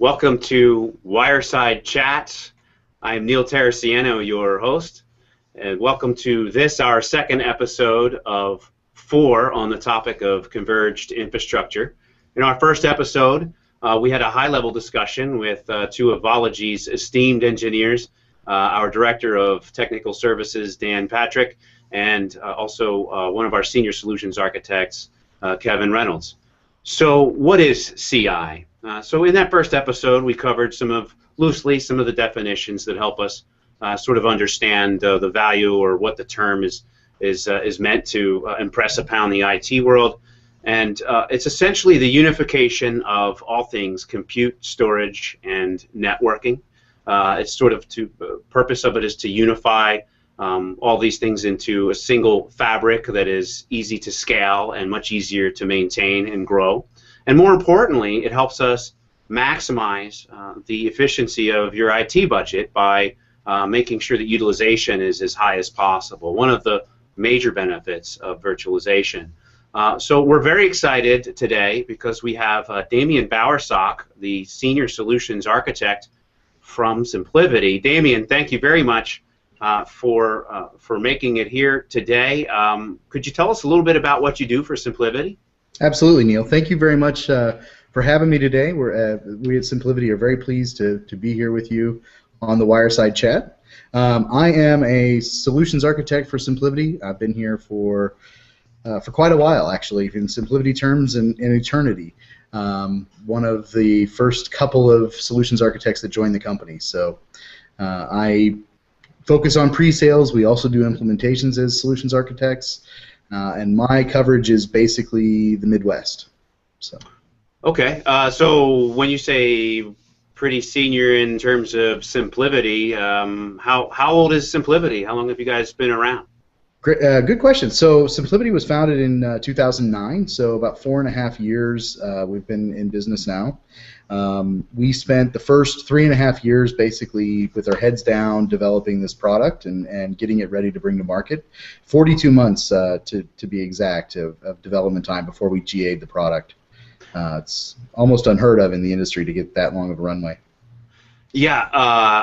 Welcome to Wireside Chats. I'm Neil Terracciano, your host, and welcome to this, our second episode of 4 on the topic of converged infrastructure. In our first episode, we had a high-level discussion with two of Ology's esteemed engineers, our Director of Technical Services, Dan Patrick, and also one of our Senior Solutions Architects, Kevin Reynolds. So what is CI? So in that first episode, we covered loosely some of the definitions that help us sort of understand the value or what the term is meant to impress upon the IT world. And it's essentially the unification of all things compute, storage, and networking. It's sort of purpose of it is to unify all these things into a single fabric that is easy to scale and much easier to maintain and grow. And more importantly, it helps us maximize the efficiency of your IT budget by making sure that utilization is as high as possible. One of the major benefits of virtualization. So we're very excited today because we have Damien Bowersock, the Senior Solutions Architect from SimpliVity. Damien, thank you very much for making it here today. Could you tell us a little bit about what you do for SimpliVity? Absolutely, Neil. Thank you very much for having me today. We at SimpliVity are very pleased to be here with you on the Wireside Chat. I am a solutions architect for SimpliVity. I've been here for quite a while, actually, in SimpliVity terms, an eternity. One of the first couple of solutions architects that joined the company. So I focus on pre-sales. We also do implementations as solutions architects, and my coverage is basically the Midwest. So. Okay. So when you say pretty senior in terms of SimpliVity, how old is SimpliVity? How long have you guys been around? Great, good question. So SimpliVity was founded in 2009, so about 4.5 years we've been in business now. We spent the first 3.5 years basically with our heads down developing this product and getting it ready to bring to market. 42 months to be exact of development time before we GA'd the product. It's almost unheard of in the industry to get that long of a runway. Yeah,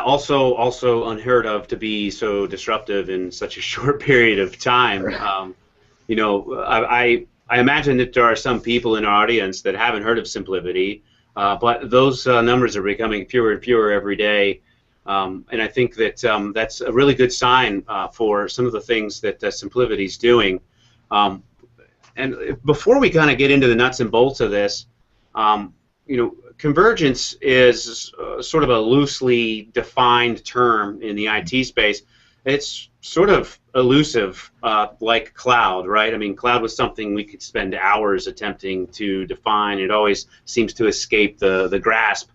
also unheard of to be so disruptive in such a short period of time. You know, I imagine that there are some people in our audience that haven't heard of SimpliVity, but those numbers are becoming fewer and fewer every day, and I think that that's a really good sign for some of the things that SimpliVity is doing. And before we kind of get into the nuts and bolts of this, you know, convergence is sort of a loosely defined term in the IT space. It's sort of elusive, like cloud, right? I mean, cloud was something we could spend hours attempting to define. It always seems to escape the grasp.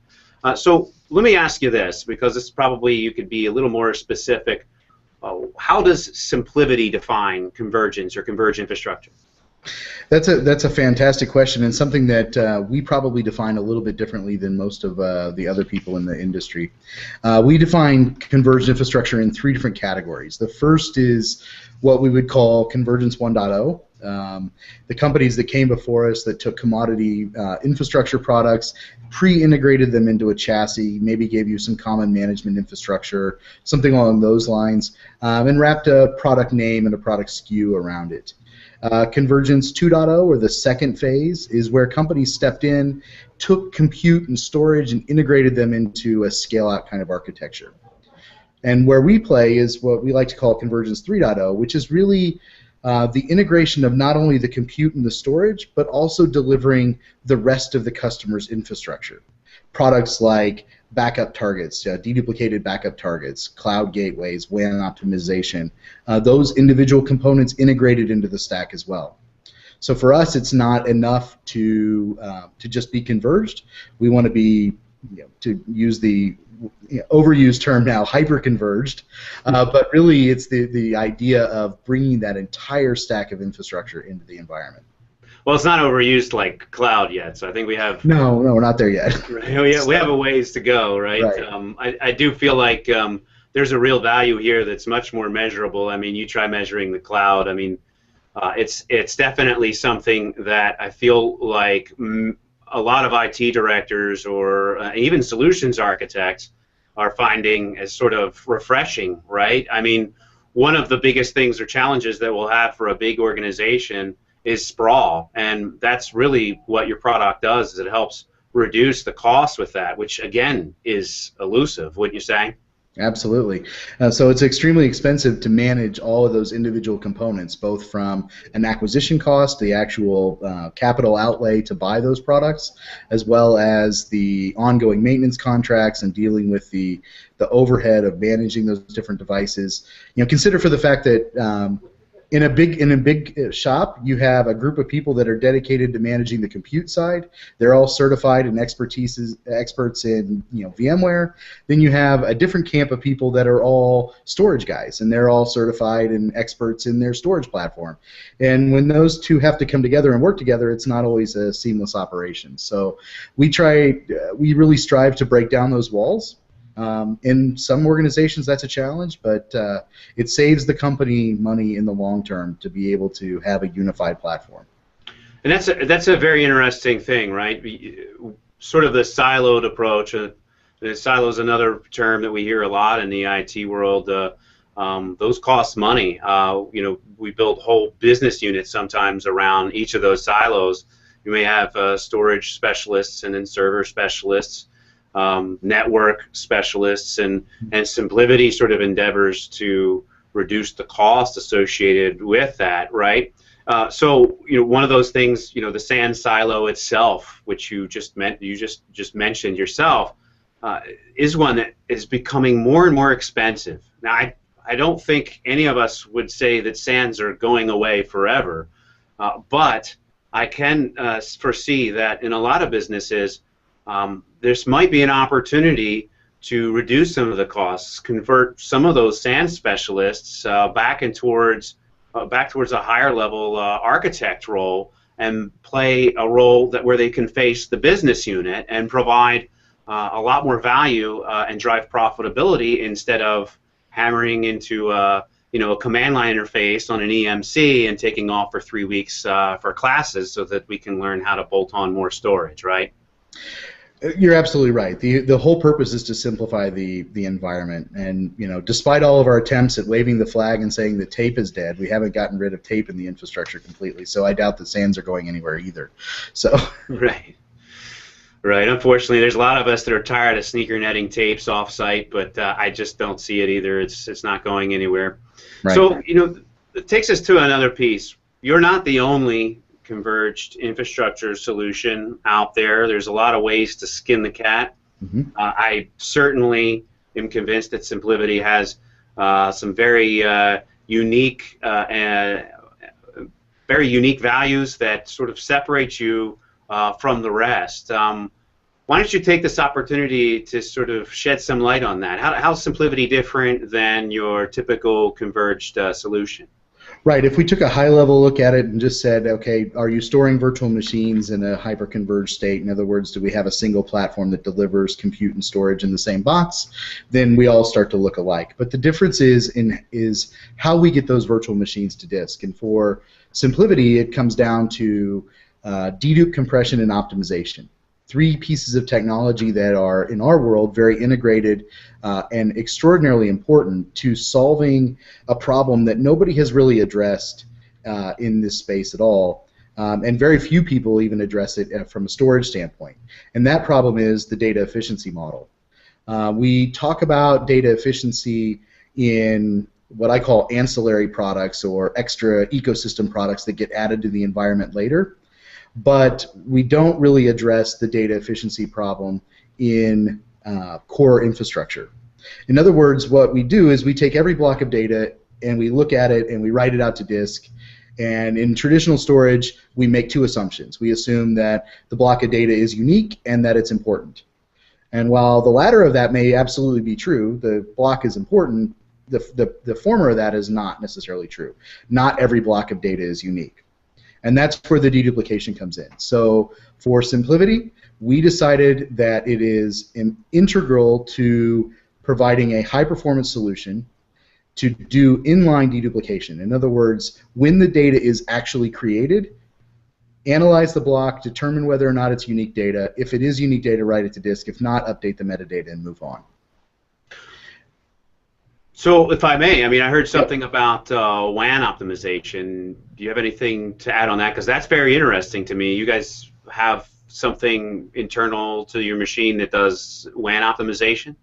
So let me ask you this, because this probably you could be a little more specific. How does SimpliVity define convergence or converged infrastructure? That's a fantastic question, and something that we probably define a little bit differently than most of the other people in the industry. We define converged infrastructure in 3 different categories. The first is what we would call Convergence 1.0. The companies that came before us that took commodity infrastructure products, pre-integrated them into a chassis, maybe gave you some common management infrastructure, something along those lines, and wrapped a product name and a product SKU around it. Convergence 2.0, or the second phase, is where companies stepped in, took compute and storage and integrated them into a scale-out kind of architecture. And where we play is what we like to call Convergence 3.0, which is really the integration of not only the compute and the storage, but also delivering the rest of the customer's infrastructure. Products like backup targets, deduplicated backup targets, cloud gateways, WAN optimization, those individual components integrated into the stack as well. So for us, it's not enough to just be converged. We want to be, to use the overused term now, hyperconverged, but really it's the idea of bringing that entire stack of infrastructure into the environment. Well, it's not overused like cloud yet, so I think we have... No, we're not there yet. Right? We have a ways to go, right? I do feel like there's a real value here that's much more measurable. I mean, you try measuring the cloud. I mean, it's definitely something that I feel like a lot of IT directors or even solutions architects are finding as sort of refreshing, right? I mean, one of the biggest things or challenges that we'll have for a big organization is sprawl, and that's really what your product does, is it helps reduce the cost with that, which again is elusive, wouldn't you say? Absolutely. So it's extremely expensive to manage all of those individual components, both from an acquisition cost, the actual capital outlay to buy those products, as well as the ongoing maintenance contracts and dealing with the overhead of managing those different devices. You know, consider for the fact that in a big shop, you have a group of people that are dedicated to managing the compute side. They're all certified and experts in VMware. Then you have a different camp of people that are all storage guys, and they're all certified and experts in their storage platform. And when those two have to come together and work together, it's not always a seamless operation. So we really strive to break down those walls. In some organizations, that's a challenge, but it saves the company money in the long term to be able to have a unified platform. And that's a very interesting thing, right? Sort of the siloed approach. The silo is another term that we hear a lot in the IT world. Those cost money. We build whole business units sometimes around each of those silos. You may have storage specialists and then server specialists. Network specialists, and SimpliVity sort of endeavors to reduce the cost associated with that, right? So one of those things, the SAN silo itself, which you just mentioned yourself, is one that is becoming more and more expensive. Now, I don't think any of us would say that SANs are going away forever, but I can foresee that in a lot of businesses, this might be an opportunity to reduce some of the costs, convert some of those SAN specialists back towards a higher level architect role, and play a role where they can face the business unit and provide a lot more value and drive profitability, instead of hammering into a command line interface on an EMC and taking off for 3 weeks for classes so that we can learn how to bolt on more storage, right? You're absolutely right. The whole purpose is to simplify the environment, and despite all of our attempts at waving the flag and saying that tape is dead, we haven't gotten rid of tape in the infrastructure completely. So I doubt that SANs are going anywhere either. So right. Unfortunately, there's a lot of us that are tired of sneaker netting tapes off-site, but I just don't see it either. It's not going anywhere. Right. So it takes us to another piece. You're not the only converged infrastructure solution out there. There's a lot of ways to skin the cat. Mm-hmm. I certainly am convinced that SimpliVity has some very unique values that sort of separate you from the rest. Why don't you take this opportunity to sort of shed some light on that? How's SimpliVity different than your typical converged solution? Right. If we took a high-level look at it and just said, okay, are you storing virtual machines in a hyperconverged state? In other words, do we have a single platform that delivers compute and storage in the same box? Then we all start to look alike. But the difference is how we get those virtual machines to disk. And for SimpliVity, it comes down to dedupe compression and optimization. 3 pieces of technology that are, in our world, very integrated and extraordinarily important to solving a problem that nobody has really addressed in this space at all, and very few people even address it from a storage standpoint. And that problem is the data efficiency model. We talk about data efficiency in what I call ancillary products or extra ecosystem products that get added to the environment later. But we don't really address the data efficiency problem in core infrastructure. In other words, what we do is we take every block of data and we look at it and we write it out to disk. And in traditional storage, we make 2 assumptions. We assume that the block of data is unique and that it's important. And while the latter of that may absolutely be true, the block is important, the former of that is not necessarily true. Not every block of data is unique. And that's where the deduplication comes in. So for SimpliVity, we decided that it is integral to providing a high-performance solution to do inline deduplication. In other words, when the data is actually created, analyze the block, determine whether or not it's unique data. If it is unique data, write it to disk. If not, update the metadata and move on. So, if I may, I mean, I heard something about WAN optimization. Do you have anything to add on that? Because that's very interesting to me. You guys have something internal to your machine that does WAN optimization?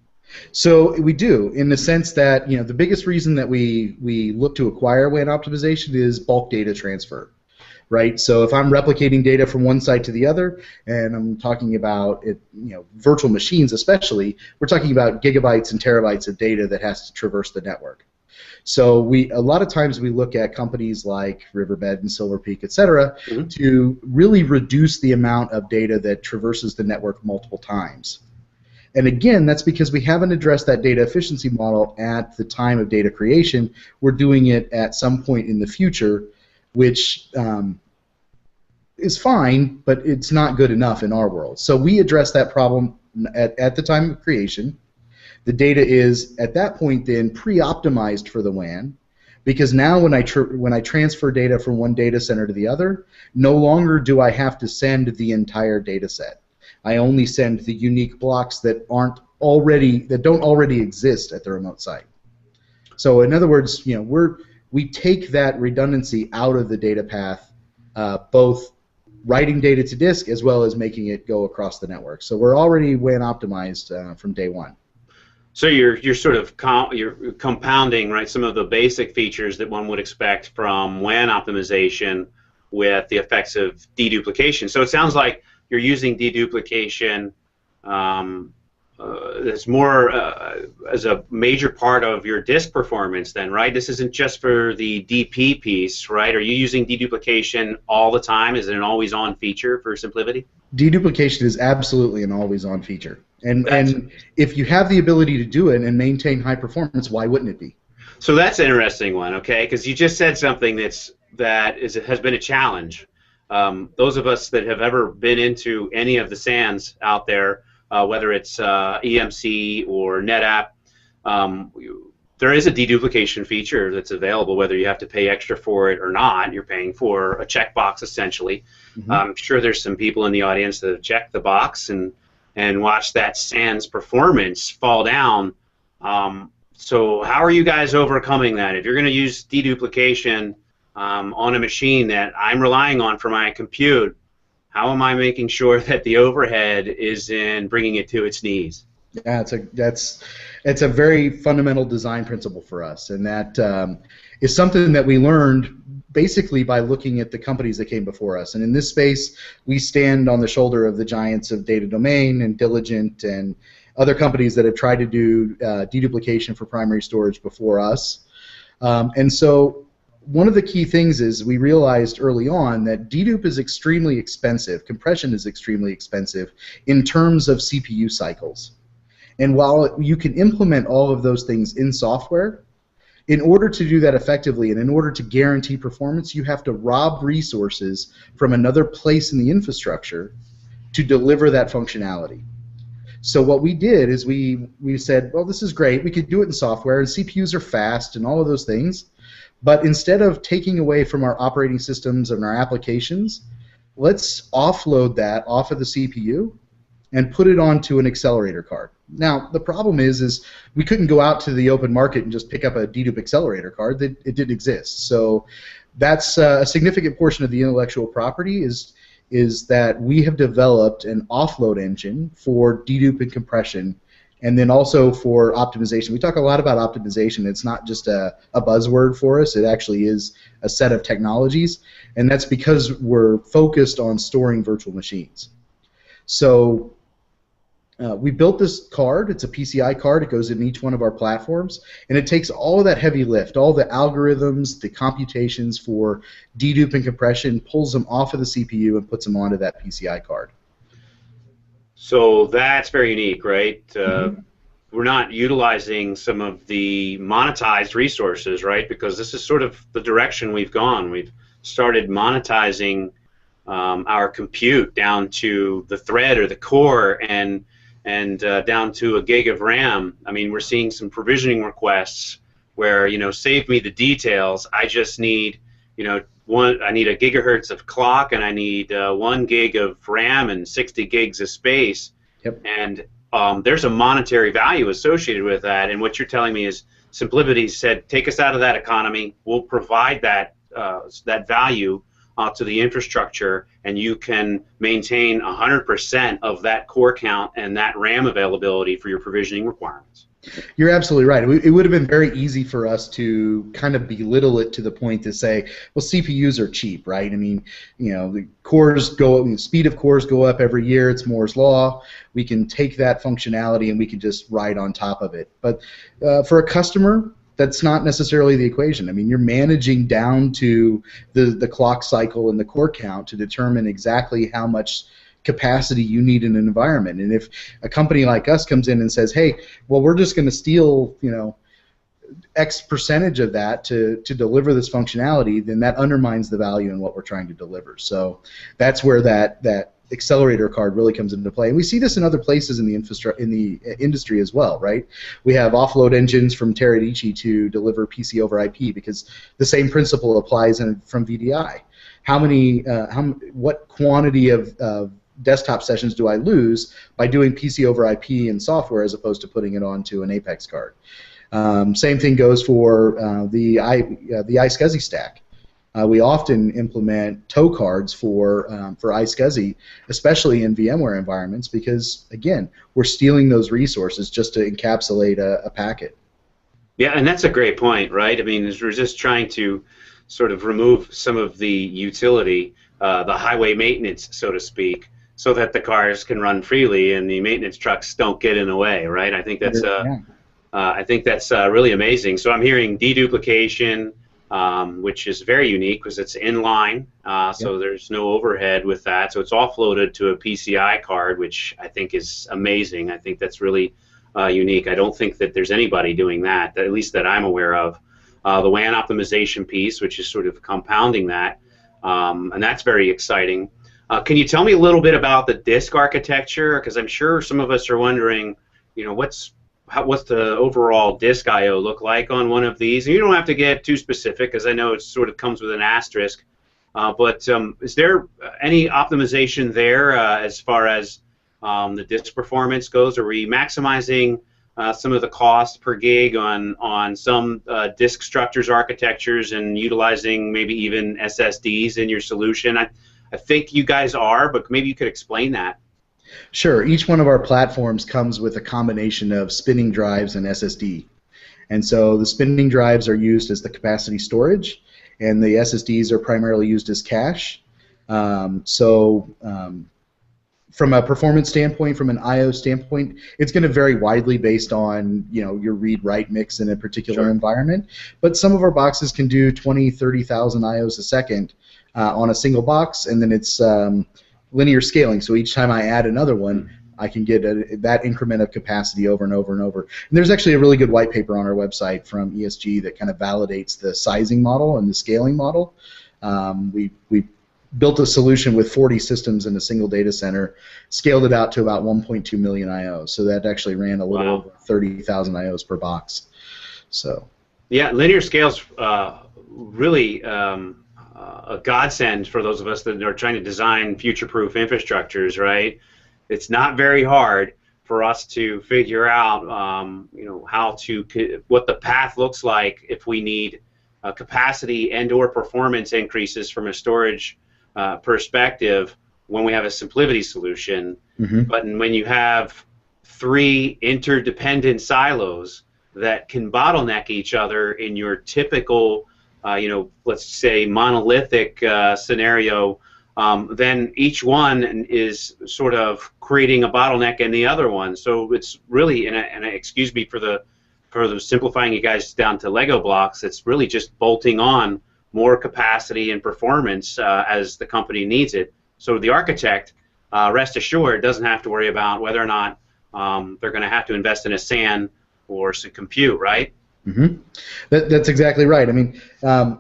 So we do, in the sense that the biggest reason that we look to acquire WAN optimization is bulk data transfer. Right, so if I'm replicating data from one site to the other, and I'm talking about it, virtual machines especially, we're talking about gigabytes and terabytes of data that has to traverse the network. So a lot of times we look at companies like Riverbed and Silver Peak, et cetera, to really reduce the amount of data that traverses the network multiple times. And again, that's because we haven't addressed that data efficiency model at the time of data creation. We're doing it at some point in the future, which is fine, but it's not good enough in our world. So we address that problem at the time of creation. The data is, at that point then, pre-optimized for the WAN, because now when I transfer data from one data center to the other, no longer do I have to send the entire data set. I only send the unique blocks that don't already exist at the remote site. So in other words, we take that redundancy out of the data path, both writing data to disk as well as making it go across the network. So we're already WAN optimized from day one. So you're sort of you're compounding, right, some of the basic features that one would expect from WAN optimization with the effects of deduplication. So it sounds like you're using deduplication it's more as a major part of your disk performance then, right? This isn't just for the DP piece, right? Are you using deduplication all the time? Is it an always-on feature for SimpliVity? Deduplication is absolutely an always-on feature. And if you have the ability to do it and maintain high performance, why wouldn't it be? So that's an interesting one, okay? Because you just said something has been a challenge. Those of us that have ever been into any of the SANs out there, whether it's EMC or NetApp, there is a deduplication feature that's available, whether you have to pay extra for it or not. You're paying for a checkbox, essentially. Mm-hmm. I'm sure there's some people in the audience that have checked the box and watched that SAN's performance fall down. So how are you guys overcoming that? If you're going to use deduplication on a machine that I'm relying on for my compute, how am I making sure that the overhead is in bringing it to its knees? Yeah, it's a very fundamental design principle for us, and that is something that we learned basically by looking at the companies that came before us. And in this space, we stand on the shoulder of the giants of Data Domain and Diligent and other companies that have tried to do deduplication for primary storage before us. And so one of the key things is we realized early on that dedupe is extremely expensive, compression is extremely expensive in terms of CPU cycles. And while you can implement all of those things in software, in order to do that effectively and in order to guarantee performance, you have to rob resources from another place in the infrastructure to deliver that functionality. So what we did is we said, well, this is great, we could do it in software, and CPUs are fast and all of those things, but instead of taking away from our operating systems and our applications, let's offload that off of the CPU and put it onto an accelerator card. Now, the problem is we couldn't go out to the open market and just pick up a dedupe accelerator card. It didn't exist. So that's a significant portion of the intellectual property is that we have developed an offload engine for dedupe and compression, and then also for optimization. We talk a lot about optimization. It's not just a buzzword for us. It actually is a set of technologies, and that's because we're focused on storing virtual machines. So we built this card. It's a PCI card. It goes in each one of our platforms, and it takes all of that heavy lift, all the algorithms, the computations for dedupe and compression, pulls them off of the CPU and puts them onto that PCI card. So that's very unique, right? We're not utilizing some of the monetized resources, right? Because this is sort of the direction we've gone. We've started monetizing our compute down to the thread or the core and down to a gig of RAM. I mean, we're seeing some provisioning requests where, save me the details. I just need, I need a gigahertz of clock, and I need 1 gig of RAM and 60 gigs of space. Yep. And there's a monetary value associated with that. And what you're telling me is SimpliVity said, take us out of that economy. We'll provide that that value to the infrastructure, and you can maintain 100% of that core count and that RAM availability for your provisioning requirements. You're absolutely right. It would have been very easy for us to kind of belittle it to the point to say, well, CPUs are cheap, right? I mean, you know, the cores go, the speed of cores go up every year. It's Moore's law. We can take that functionality and we can just ride on top of it. But for a customer, that's not necessarily the equation. I mean, you're managing down to the clock cycle and the core count to determine exactly how much capacity you need in an environment. And if a company like us comes in and says, hey, well, we're just going to steal, you know, X percentage of that to deliver this functionality, then that undermines the value in what we're trying to deliver. So that's where that accelerator card really comes into play. And we see this in other places in the industry as well, right? We have offload engines from Teradici to deliver PC over IP because the same principle applies from VDI. What quantity of desktop sessions do I lose by doing PC over IP and software as opposed to putting it onto an Apex card? Same thing goes for the iSCSI stack. We often implement tow cards for iSCSI, especially in VMware environments, because again, we're stealing those resources just to encapsulate a packet. Yeah, and that's a great point, right? I mean, we're just trying to sort of remove some of the utility, the highway maintenance, so to speak, so that the cars can run freely and the maintenance trucks don't get in the way, right? I think that's really amazing. So I'm hearing deduplication, which is very unique because it's inline, so there's no overhead with that. So it's offloaded to a PCI card, which I think is amazing. I think that's really unique. I don't think that there's anybody doing that, at least that I'm aware of. The WAN optimization piece, which is sort of compounding that, and that's very exciting. Can you tell me a little bit about the disk architecture? Because I'm sure some of us are wondering, you know, what's the overall disk I/O look like on one of these? And you don't have to get too specific, because I know it sort of comes with an asterisk. But is there any optimization there as far as the disk performance goes? Are we maximizing some of the cost per gig on some disk structures architectures and utilizing maybe even SSDs in your solution? I think you guys are, but maybe you could explain that. Sure. Each one of our platforms comes with a combination of spinning drives and SSD. And so the spinning drives are used as the capacity storage, and the SSDs are primarily used as cache. From a performance standpoint, from an I/O standpoint, it's going to vary widely based on, you know, your read-write mix in a particular environment. But some of our boxes can do 20, 30,000 I/Os a second on a single box, and then it's linear scaling. So each time I add another one, I can get that increment of capacity over and over and over. And there's actually a really good white paper on our website from ESG that kind of validates the sizing model and the scaling model. We built a solution with 40 systems in a single data center, scaled it out to about 1.2 million I/Os. So that actually ran a little over 30,000 I/Os per box. So yeah, linear scale's really a godsend for those of us that are trying to design future-proof infrastructures, right? It's not very hard for us to figure out, you know, what the path looks like if we need capacity and/or performance increases from a storage perspective when we have a SimpliVity solution. Mm-hmm. But when you have 3 interdependent silos that can bottleneck each other in your typical you know, let's say monolithic scenario, then each one is sort of creating a bottleneck in the other one. So it's really, and excuse me for the simplifying you guys down to Lego blocks, it's really just bolting on more capacity and performance as the company needs it. So the architect, rest assured, doesn't have to worry about whether or not they're going to have to invest in a SAN or some compute, right? Mm-hmm. That's exactly right. I mean, I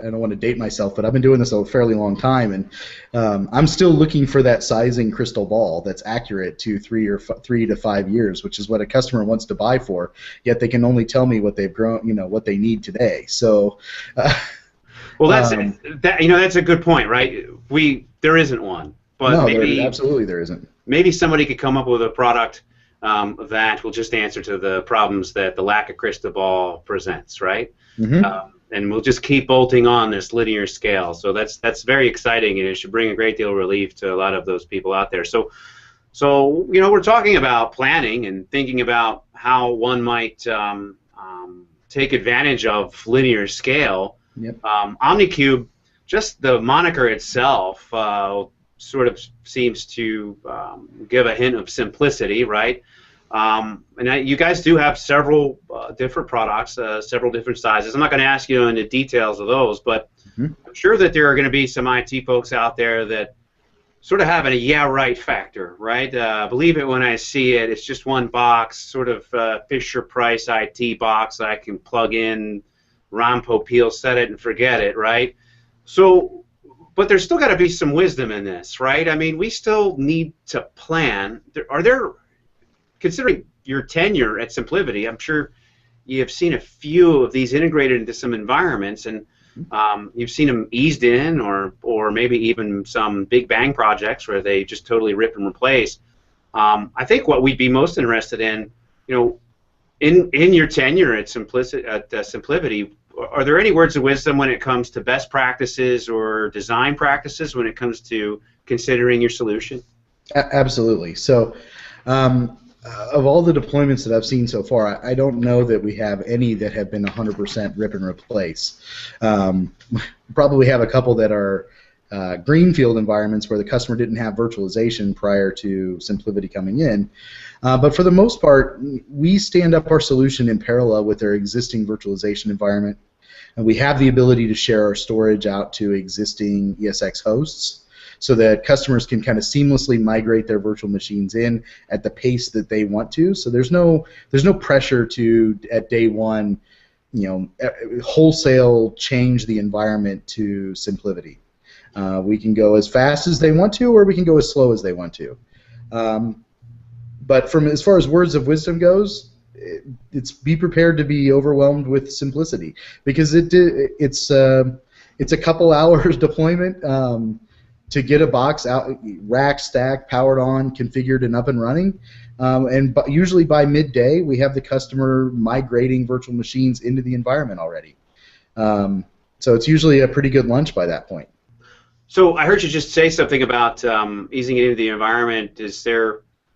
don't want to date myself, but I've been doing this a fairly long time, and I'm still looking for that sizing crystal ball that's accurate to 3 to 5 years, which is what a customer wants to buy for. Yet they can only tell me what they've grown, you know, what they need today. So Well, that's a good point, right? There isn't one, but No, maybe absolutely there isn't. maybe somebody could come up with a product that will just answer to the problems that the lack of crystal ball presents, right? And we'll just keep bolting on this linear scale. So that's very exciting, and it should bring a great deal of relief to a lot of those people out there. So we're talking about planning and thinking about how one might take advantage of linear scale. Yep. OmniCube, just the moniker itself, sort of seems to give a hint of simplicity, right? And you guys do have several different products, several different sizes. I'm not going to ask you into details of those, but I'm sure that there are going to be some IT folks out there that sort of have a yeah right factor, right? Believe it when I see it. It's just one box, sort of Fisher Price IT box that I can plug in, Ron Popeil, set it and forget it, right? So, but there's still got to be some wisdom in this, right? I mean, we still need to plan. Considering your tenure at SimpliVity, I'm sure you have seen a few of these integrated into some environments, and you've seen them eased in, or maybe even some big bang projects where they just totally rip and replace. I think what we'd be most interested in, in your tenure at SimpliVity, are there any words of wisdom when it comes to best practices or design practices when it comes to considering your solution? Absolutely. So, of all the deployments that I've seen so far, I don't know that we have any that have been 100% rip and replace. Probably have a couple that are greenfield environments where the customer didn't have virtualization prior to SimpliVity coming in. But for the most part, we stand up our solution in parallel with their existing virtualization environment, and we have the ability to share our storage out to existing ESX hosts, so that customers can kind of seamlessly migrate their virtual machines in at the pace that they want to. So there's no pressure to, at day one, wholesale change the environment to SimpliVity. We can go as fast as they want to, or we can go as slow as they want to. But as far as words of wisdom goes, it's be prepared to be overwhelmed with simplicity, because it's a couple hours deployment. To get a box out, rack, stacked, powered on, configured, and up and running. Usually by midday, we have the customer migrating virtual machines into the environment already. So it's usually a pretty good lunch by that point. So I heard you just say something about easing it into the environment.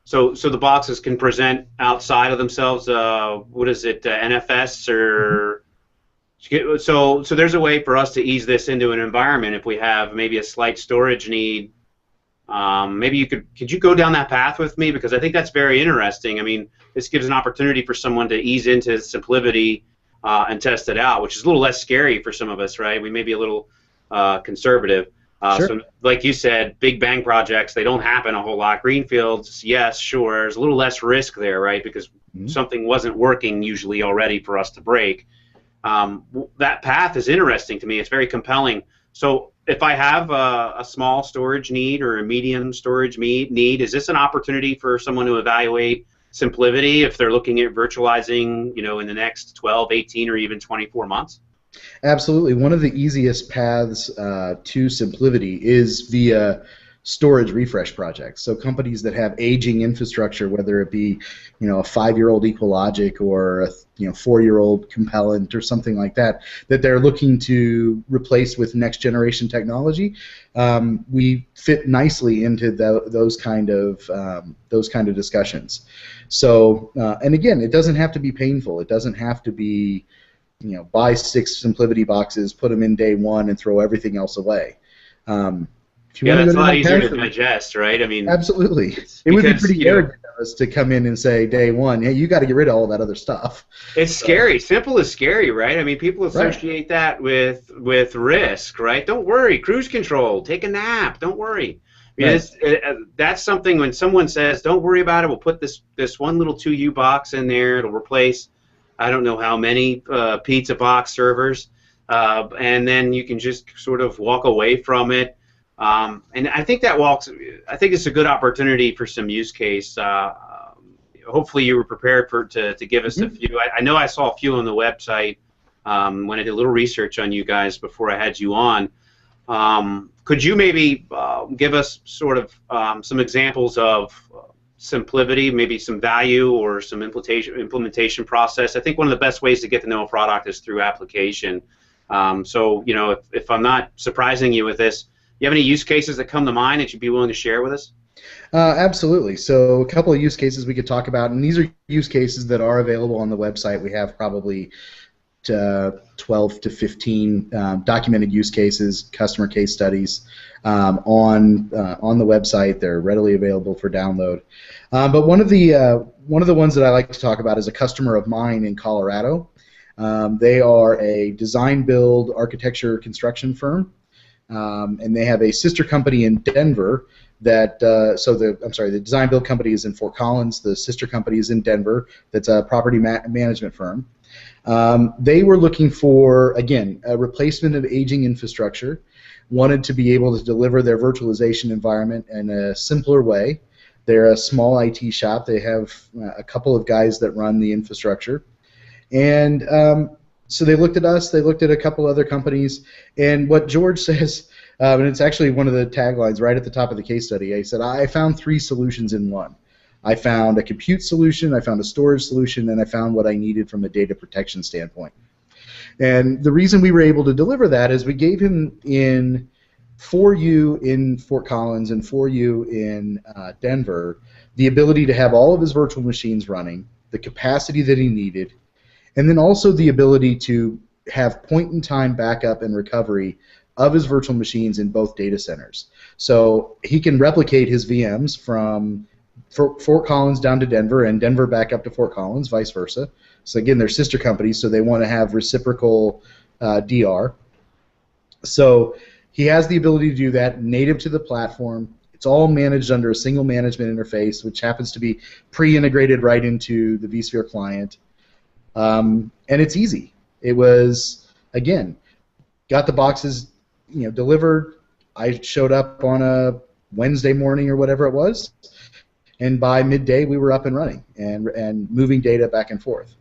So the boxes can present outside of themselves? What is it, NFS or? So there's a way for us to ease this into an environment if we have maybe a slight storage need. Maybe could you go down that path with me, because I think that's very interesting. I mean, this gives an opportunity for someone to ease into SimpliVity and test it out, which is a little less scary for some of us, right? We may be a little conservative. Sure. So, like you said, big bang projects, they don't happen a whole lot. Greenfields, yes, sure. There's a little less risk there, right? Because something wasn't working usually already for us to break. That path is interesting to me. It's very compelling. So if I have a small storage need or a medium storage need, is this an opportunity for someone to evaluate SimpliVity if they're looking at virtualizing, in the next 12, 18, or even 24 months? Absolutely. One of the easiest paths to SimpliVity is via storage refresh projects. So companies that have aging infrastructure, whether it be, a 5-year-old EqualLogic or a 4-year-old Compellent or something like that, that they're looking to replace with next generation technology, we fit nicely into those kind of discussions. So, and again, it doesn't have to be painful. It doesn't have to be, buy 6 SimpliVity boxes, put them in day one, and throw everything else away. That's a lot easier to digest, right? I mean, absolutely. It would be pretty arrogant of us to come in and say day one, hey, you got to get rid of all that other stuff. It's scary. Simple is scary, right? I mean, people associate that with risk, right? Don't worry, cruise control, take a nap, don't worry. I mean, that's something when someone says, don't worry about it, we'll put this one little 2U box in there, it'll replace I don't know how many pizza box servers, and then you can just sort of walk away from it. And I think I think it's a good opportunity for some use case. Hopefully you were prepared to give us a few. I know I saw a few on the website. when I did a little research on you guys before I had you on. Could you maybe give us sort of some examples of SimpliVity, maybe some value or some implementation process? I think one of the best ways to get to know a product is through application. So, you know, if I'm not surprising you with this, you have any use cases that come to mind that you'd be willing to share with us? Absolutely. So a couple of use cases we could talk about, and these are use cases that are available on the website. We have probably 12 to 15 documented use cases, customer case studies on the website. They're readily available for download. But one of the ones that I like to talk about is a customer of mine in Colorado. They are a design build architecture construction firm, and they have a sister company in Denver. The design build company is in Fort Collins. The sister company is in Denver. That's a property management firm. They were looking for, again, a replacement of aging infrastructure, wanted to be able to deliver their virtualization environment in a simpler way. They're a small IT shop. They have a couple of guys that run the infrastructure. And so they looked at us, they looked at a couple other companies, and what George says, and it's actually one of the taglines right at the top of the case study, he said, I found 3 solutions in one. I found a compute solution, I found a storage solution, and I found what I needed from a data protection standpoint. And the reason we were able to deliver that is we gave him in 4U in Fort Collins and 4U in Denver the ability to have all of his virtual machines running, the capacity that he needed, and then also the ability to have point-in-time backup and recovery of his virtual machines in both data centers. So he can replicate his VMs from Fort Collins down to Denver and Denver back up to Fort Collins, vice versa. So again, they're sister companies, so they want to have reciprocal DR. So he has the ability to do that native to the platform. It's all managed under a single management interface, which happens to be pre-integrated right into the vSphere client. And it's easy. It was, again, got the boxes, delivered. I showed up on a Wednesday morning or whatever it was, and by midday we were up and running and moving data back and forth.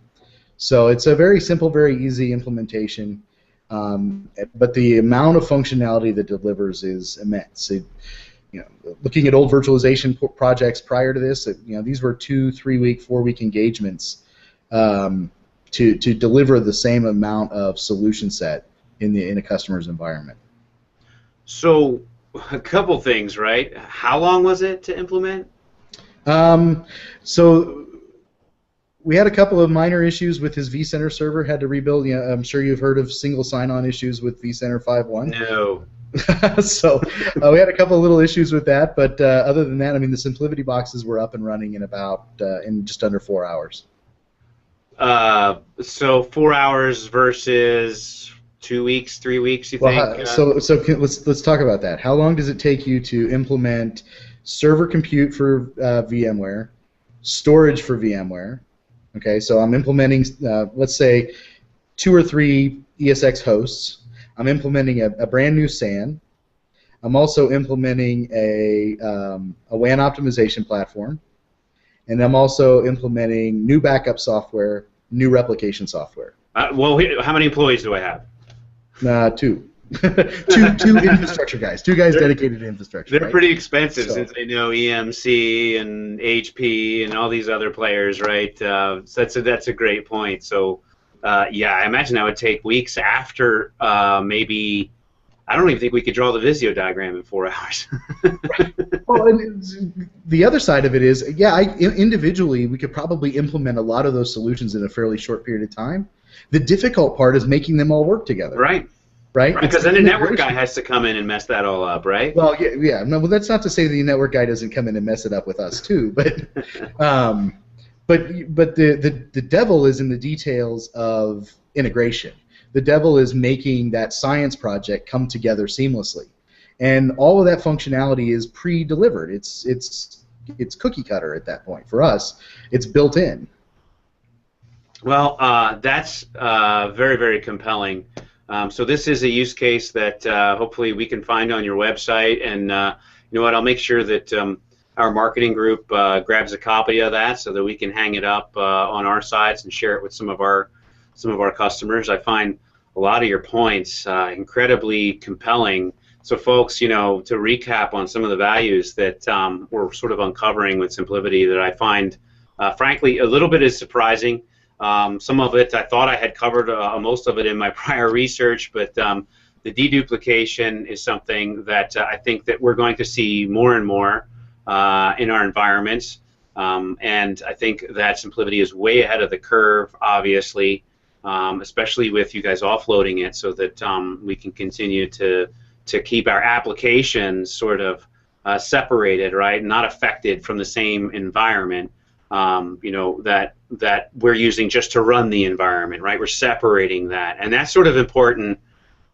So it's a very simple, very easy implementation, but the amount of functionality that delivers is immense. Looking at old virtualization projects prior to this, these were 2, 3 week, 4 week engagements to deliver the same amount of solution set in a customer's environment. So a couple things, right? How long was it to implement? So we had a couple of minor issues with his vCenter server, had to rebuild. I'm sure you've heard of single sign-on issues with vCenter 5.1. No. So we had a couple of little issues with that, but other than that, I mean, the SimpliVity boxes were up and running in just under 4 hours. So 4 hours versus 2 weeks, 3 weeks, you think? So let's talk about that. How long does it take you to implement server compute for VMware, storage for VMware? Okay, so I'm implementing, let's say, 2 or 3 ESX hosts. I'm implementing a brand new SAN. I'm also implementing a WAN optimization platform, and I'm also implementing new backup software, new replication software. Well, how many employees do I have? 2. two infrastructure guys. 2 guys dedicated to infrastructure. They're pretty expensive since they know EMC and HP and all these other players, right? So that's a great point. So, yeah, I imagine that would take weeks after maybe. I don't even think we could draw the Visio diagram in 4 hours. Well, and the other side of it is, individually we could probably implement a lot of those solutions in a fairly short period of time. The difficult part is making them all work together. Right. Because then the network guy has to come in and mess that all up, right? Well, yeah. No, well, that's not to say the network guy doesn't come in and mess it up with us too, but the devil is in the details of integration. The devil is making that science project come together seamlessly, and all of that functionality is pre-delivered. It's cookie cutter at that point. For us, it's built in. Well, that's very, very compelling. So this is a use case that hopefully we can find on your website, and you know what? I'll make sure that our marketing group grabs a copy of that so that we can hang it up on our sites and share it with some of our some of our customers. I find a lot of your points incredibly compelling. So folks, to recap on some of the values that we're sort of uncovering with SimpliVity that I find, frankly, a little bit is surprising. Some of it I thought I had covered most of it in my prior research, but the deduplication is something that I think that we're going to see more and more in our environments. And I think that SimpliVity is way ahead of the curve, obviously, especially with you guys offloading it so that we can continue to keep our applications sort of separated, right, not affected from the same environment, that we're using just to run the environment, right? We're separating that, and that's sort of important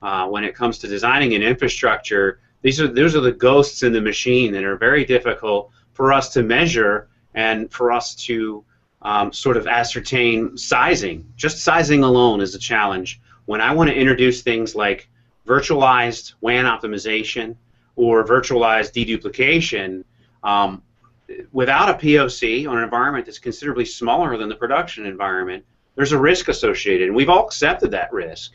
when it comes to designing an infrastructure. Those are the ghosts in the machine that are very difficult for us to measure and for us to sort of ascertain sizing. Just sizing alone is a challenge. When I want to introduce things like virtualized WAN optimization or virtualized deduplication, without a POC on an environment that's considerably smaller than the production environment, there's a risk associated, and we've all accepted that risk.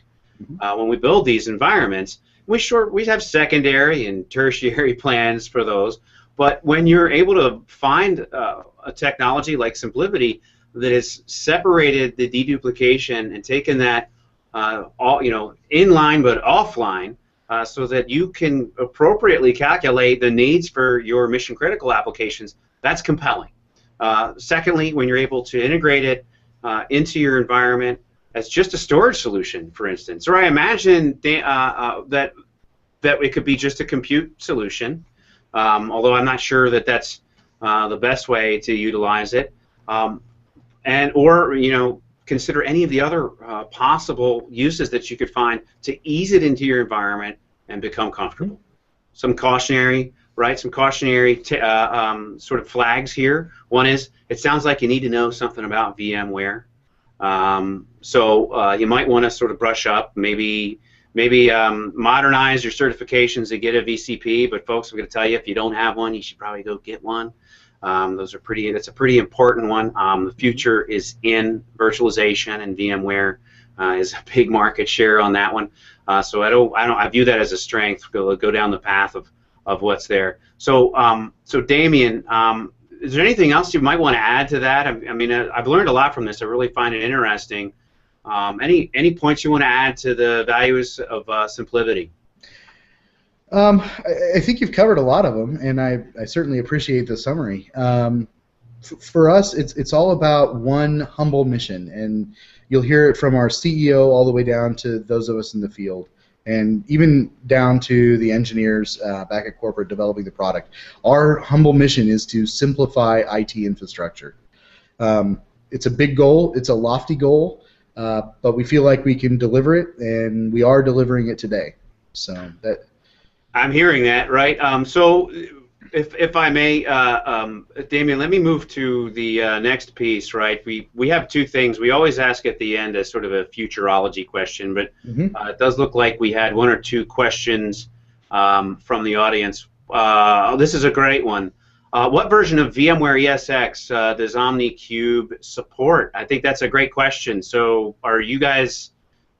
When we build these environments, we have secondary and tertiary plans for those, but when you're able to find a technology like SimpliVity that has separated the deduplication and taken that inline but offline, so that you can appropriately calculate the needs for your mission critical applications, that's compelling. Secondly, when you're able to integrate it into your environment as just a storage solution, for instance, or I imagine that it could be just a compute solution, although I'm not sure that that's the best way to utilize it, or consider any of the other possible uses that you could find to ease it into your environment and become comfortable. Some cautionary sort of flags here. One is, it sounds like you need to know something about VMware. So you might want to sort of brush up, maybe modernize your certifications to get a VCP, but folks, I'm going to tell you, if you don't have one, you should probably go get one. That's a pretty important one. The future is in virtualization, and VMware is a big market share on that one. So I view that as a strength. Go down the path of what's there. So Damien, is there anything else you might want to add to that? I mean, I've learned a lot from this. I really find it interesting. Any points you want to add to the values of SimpliVity? I think you've covered a lot of them, and I certainly appreciate the summary. For us, it's all about one humble mission, and you'll hear it from our CEO all the way down to those of us in the field, and even down to the engineers back at corporate developing the product. Our humble mission is to simplify IT infrastructure. It's a big goal, it's a lofty goal, but we feel like we can deliver it, and we are delivering it today. So that. I'm hearing that, right? So, if I may, Damien, let me move to the next piece, right? We have two things. We always ask at the end as sort of a futurology question, but it does look like we had one or two questions from the audience. This is a great one. What version of VMware ESX does OmniCube support? I think that's a great question. So, are you guys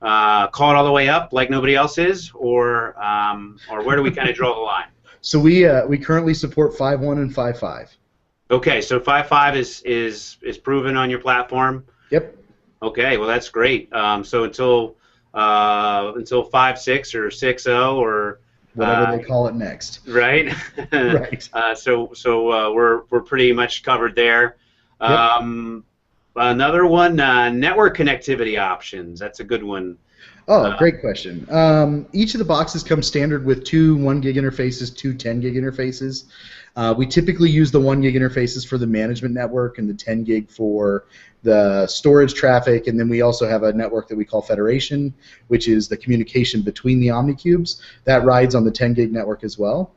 caught all the way up like nobody else is, or where do we kind of draw the line? So we currently support 5.1 and 5.5. Okay, so 5.5 is proven on your platform. Yep. Okay, well that's great. So until 5.6 or 6.0 or whatever they call it next. Right. Right. So we're pretty much covered there. Yep. Another one, network connectivity options. That's a good one. Oh, great question. Each of the boxes comes standard with two 1 gig interfaces, two 10 gig interfaces. We typically use the 1 gig interfaces for the management network and the 10 gig for the storage traffic, and then we also have a network that we call Federation, which is the communication between the OmniCubes. That rides on the 10 gig network as well.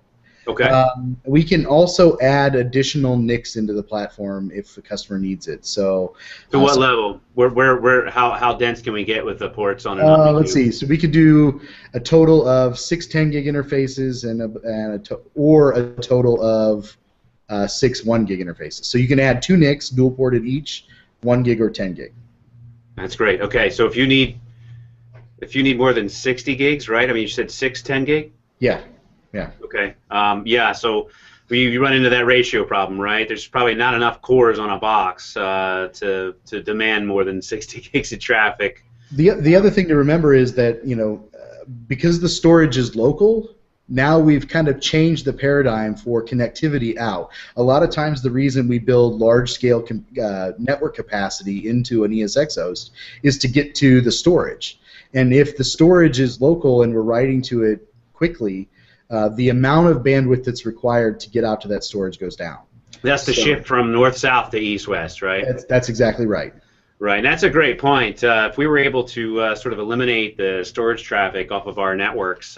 Okay. We can also add additional NICs into the platform if the customer needs it. So. To what level? How dense can we get with the ports on an OmniCube? Let's see. So we could do a total of 6 10 gig interfaces or a total of 6 1 gig interfaces. So you can add two NICs, dual ported each, 1 gig or 10 gig. That's great. Okay, so if you need more than 60 gigs, right? I mean, you said 10 gig? Yeah, yeah. Okay. Yeah, so you run into that ratio problem, right? There's probably not enough cores on a box to demand more than 60 gigs of traffic. The other thing to remember is that, because the storage is local, now we've kind of changed the paradigm for connectivity out. A lot of times the reason we build large-scale network capacity into an ESX host is to get to the storage. And if the storage is local and we're writing to it quickly, the amount of bandwidth that's required to get out to that storage goes down. That's the shift from north-south to east-west, right? That's exactly right. Right, and that's a great point. If we were able to sort of eliminate the storage traffic off of our networks,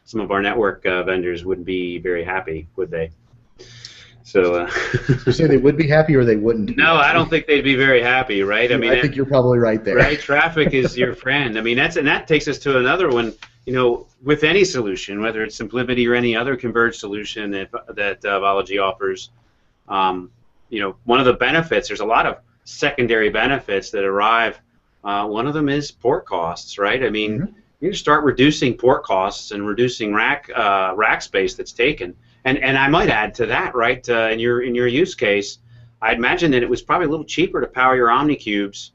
some of our network vendors wouldn't be very happy, would they? So. You say they would be happy or they wouldn't? No, I don't think they'd be very happy, right? I mean, I think you're probably right there. Right, traffic is your friend. I mean, that takes us to another one. With any solution, whether it's SimpliVity or any other converged solution that Vology offers, one of the benefits. There's a lot of secondary benefits that arrive. One of them is port costs, right? I mean, you start reducing port costs and reducing rack space that's taken. And I might add to that, right? In your use case, I'd imagine that it was probably a little cheaper to power your OmniCubes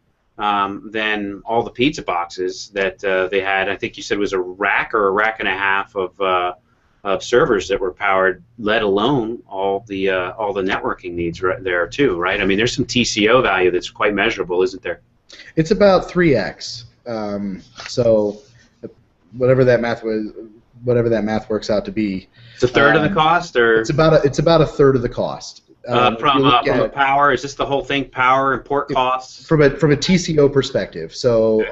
than all the pizza boxes that they had. I think you said it was a rack or a rack and a half of servers that were powered, let alone all the networking needs right there too, right? I mean, there's some TCO value that's quite measurable, isn't there? It's about 3x. So whatever that math works out to be. It's a third of the cost, or it's about a third of the cost. From a power, is this the whole thing? Power and port costs from a TCO perspective. So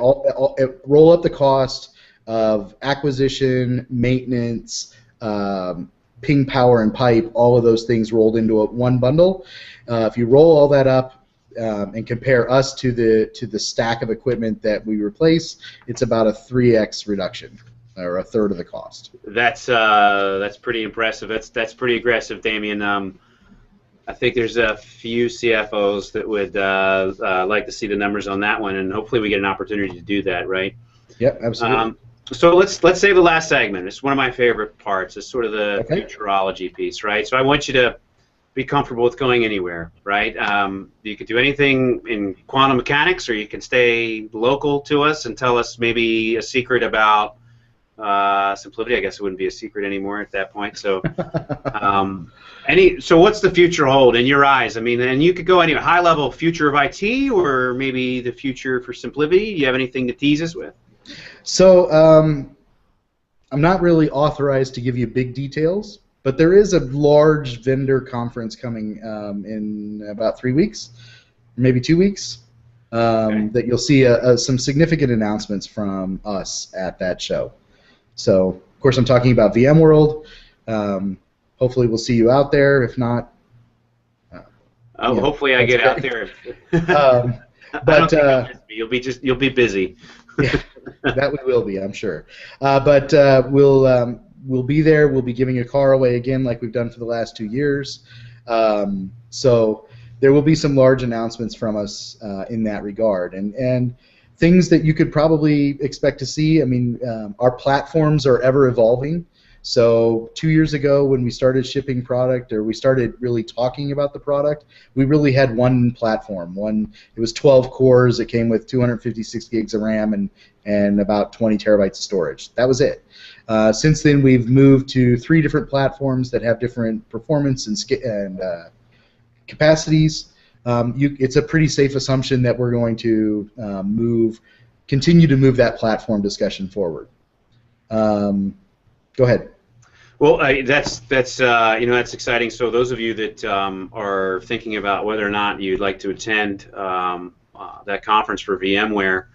roll up the cost of acquisition, maintenance, ping power and pipe, all of those things rolled into one bundle. If you roll all that up and compare us to the stack of equipment that we replace, it's about a 3x reduction, or a third of the cost. That's pretty impressive. That's pretty aggressive, Damien. I think there's a few CFOs that would like to see the numbers on that one, and hopefully we get an opportunity to do that, right? Yep, absolutely. So let's save the last segment. It's one of my favorite parts. It's sort of the futurology piece, right? So I want you to be comfortable with going anywhere, right? You could do anything in quantum mechanics, or you can stay local to us and tell us maybe a secret about SimpliVity. I guess it wouldn't be a secret anymore at that point. So, so what's the future hold in your eyes? I mean, and you could go anywhere, high level future of IT, or maybe the future for SimpliVity. Do you have anything to tease us with? So, I'm not really authorized to give you big details, but there is a large vendor conference coming in about 3 weeks, maybe 2 weeks, that you'll see some significant announcements from us at that show. So, of course, I'm talking about VMworld. Hopefully, we'll see you out there. If not, hopefully I get out there. But you'll be busy. Yeah, that we will be, I'm sure. But we'll be there. We'll be giving a car away again, like we've done for the last 2 years. So there will be some large announcements from us in that regard, and things that you could probably expect to see. I mean, our platforms are ever evolving. So 2 years ago, when we started shipping product, or we started really talking about the product, we really had one platform. It was 12 cores. It came with 256 gigs of RAM and about 20 terabytes of storage. That was it. Since then, we've moved to 3 different platforms that have different performance and capacities. It's a pretty safe assumption that we're going to continue to move that platform discussion forward. Go ahead. Well, that's exciting. So those of you that are thinking about whether or not you'd like to attend that conference for VMware,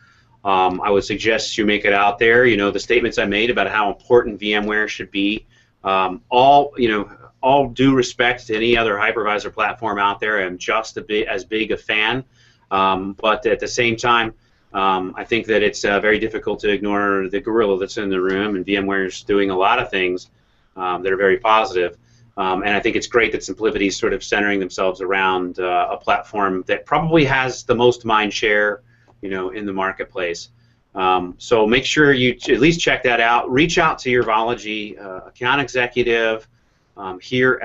I would suggest you make it out there. The statements I made about how important VMware should be, all due respect to any other hypervisor platform out there. I'm just as big a fan, but at the same time, I think that it's very difficult to ignore the gorilla that's in the room, and VMware's doing a lot of things that are very positive. And I think it's great that SimpliVity is sort of centering themselves around a platform that probably has the most mind share in the marketplace. So make sure you at least check that out. Reach out to your Vology account executive here,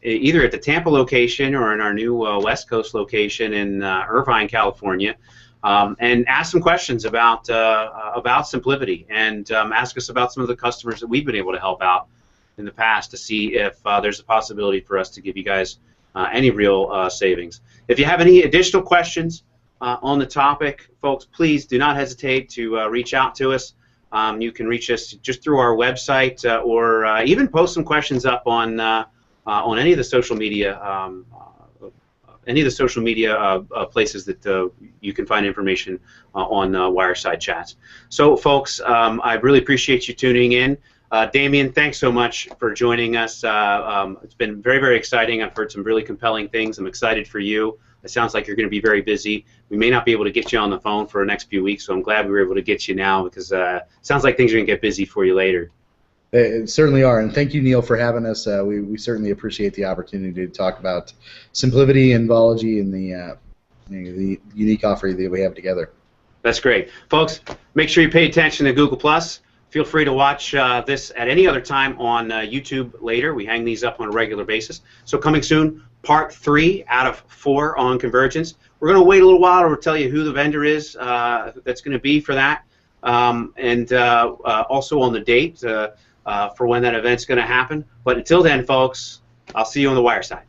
either at the Tampa location or in our new West Coast location in Irvine, California, and ask some questions about SimpliVity, and ask us about some of the customers that we've been able to help out in the past to see if there's a possibility for us to give you guys any real savings. If you have any additional questions on the topic, folks, please do not hesitate to reach out to us. You can reach us just through our website, or even post some questions up on any of the social media places that you can find information on Wireside Chats. So, folks, I really appreciate you tuning in. Damien, thanks so much for joining us. It's been very, very exciting. I've heard some really compelling things. I'm excited for you. It sounds like you're going to be very busy. We may not be able to get you on the phone for the next few weeks, so I'm glad we were able to get you now, because it sounds like things are going to get busy for you later. It certainly are, and thank you, Neil, for having us. We certainly appreciate the opportunity to talk about SimpliVity and Vology and the unique offering that we have together. That's great. Folks, make sure you pay attention to Google+. Feel free to watch this at any other time on YouTube later. We hang these up on a regular basis. So coming soon, part 3 out of 4 on convergence. We're going to wait a little while to tell you who the vendor is that's going to be for that, and also on the date for when that event's going to happen. But until then, folks, I'll see you on the wire side.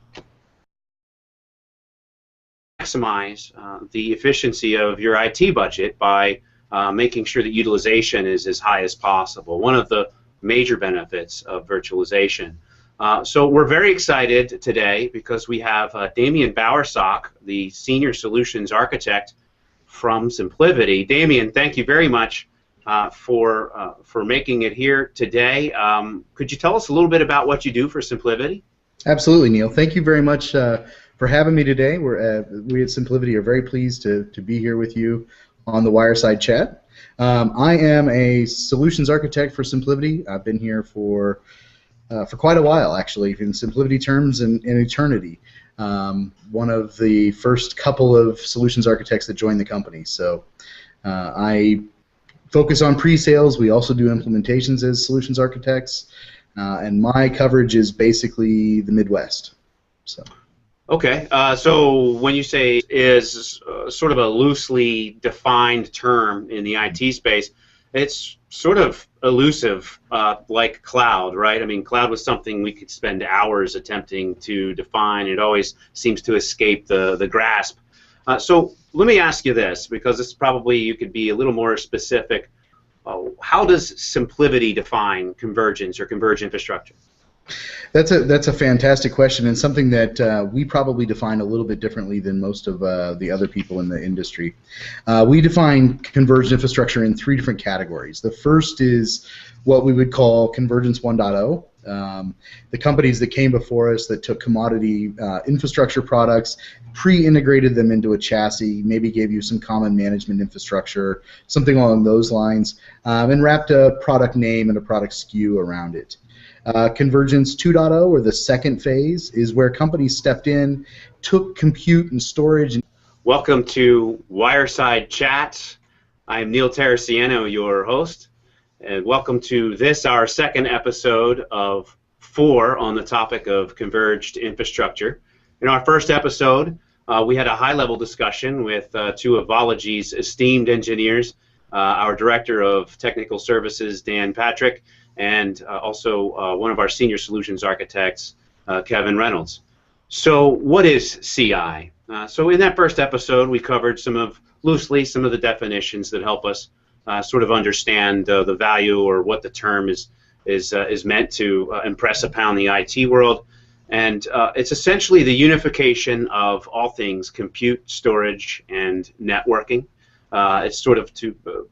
Maximize the efficiency of your IT budget by making sure that utilization is as high as possible. One of the major benefits of virtualization. So we're very excited today because we have Damien Bowersock, the Senior Solutions Architect from SimpliVity. Damien, thank you very much for making it here today. Could you tell us a little bit about what you do for SimpliVity? Absolutely, Neil. Thank you very much for having me today. We at SimpliVity are very pleased to be here with you on the Wireside Chat. I am a Solutions Architect for SimpliVity. I've been here for quite a while, actually, in SimpliVity terms, in eternity. One of the first couple of solutions architects that joined the company. So I focus on pre-sales. We also do implementations as solutions architects, and my coverage is basically the Midwest. So. Okay, so when you say is sort of a loosely defined term in the IT space, it's sort of elusive, like cloud, right? I mean, cloud was something we could spend hours attempting to define. It always seems to escape the grasp. So let me ask you this, because this probably you could be a little more specific. How does SimpliVity define convergence or converged infrastructure? That's a fantastic question, and something that we probably define a little bit differently than most of the other people in the industry. We define converged infrastructure in 3 different categories. The first is what we would call Convergence 1.0. The companies that came before us that took commodity infrastructure products, pre-integrated them into a chassis, maybe gave you some common management infrastructure, something along those lines, and wrapped a product name and a product SKU around it. Convergence 2.0, or the second phase, is where companies stepped in, took compute and storage. Welcome to Wireside Chats. I'm Neil Terracciano, your host, and welcome to this, our second episode of 4 on the topic of converged infrastructure. In our first episode, we had a high-level discussion with 2 of Vology's esteemed engineers, our Director of Technical Services, Dan Patrick, and also one of our senior solutions architects, Kevin Reynolds. So what is CI? So in that first episode, we covered loosely some of the definitions that help us sort of understand the value, or what the term is meant to impress upon the IT world. And it's essentially the unification of all things compute, storage, and networking. It's sort of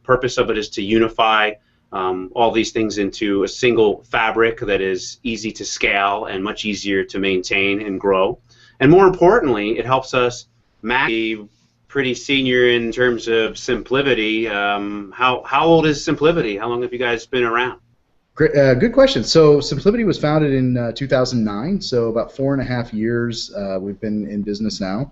purpose of it is to unify all these things into a single fabric that is easy to scale and much easier to maintain and grow. And more importantly, it helps us be pretty senior in terms of SimpliVity. How old is SimpliVity? How long have you guys been around? Great, good question. So SimpliVity was founded in 2009, so about 4.5 years we've been in business now.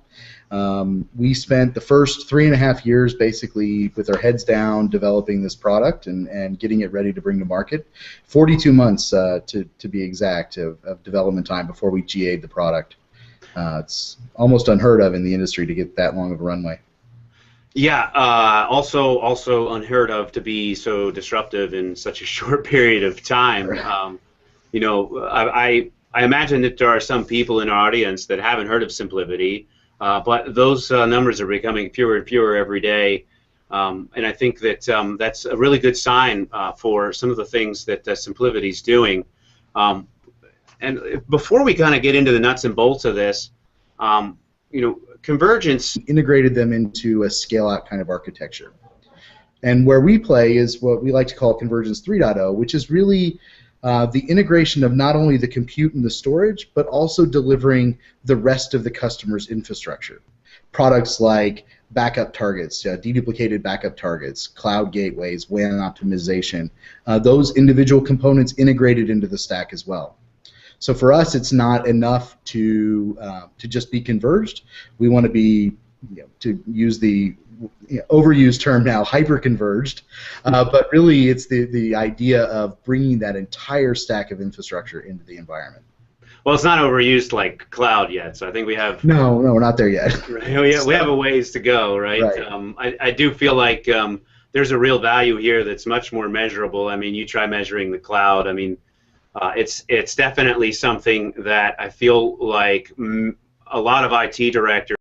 We spent the first 3.5 years basically with our heads down developing this product and getting it ready to bring to market. 42 months to be exact of development time before we GA'd the product. It's almost unheard of in the industry to get that long of a runway. Yeah, also unheard of to be so disruptive in such a short period of time. You know, I imagine that there are some people in our audience that haven't heard of SimpliVity, but those numbers are becoming fewer and fewer every day. And I think that that's a really good sign for some of the things that SimpliVity is doing. And before we kind of get into the nuts and bolts of this, you know, convergence integrated them into a scale-out kind of architecture. And where we play is what we like to call Convergence 3.0, which is really the integration of not only the compute and the storage, but also delivering the rest of the customer's infrastructure. Products like backup targets, deduplicated backup targets, cloud gateways, WAN optimization, those individual components integrated into the stack as well. So for us, it's not enough to just be converged. We want to be, to use the overused term now, hyperconverged. But really, it's the idea of bringing that entire stack of infrastructure into the environment. Well, it's not overused like cloud yet, so I think we have. No, we're not there yet. Right, we have a ways to go, right? I do feel like there's a real value here that's much more measurable. I mean, you try measuring the cloud. I mean. It's definitely something that I feel like a lot of IT directors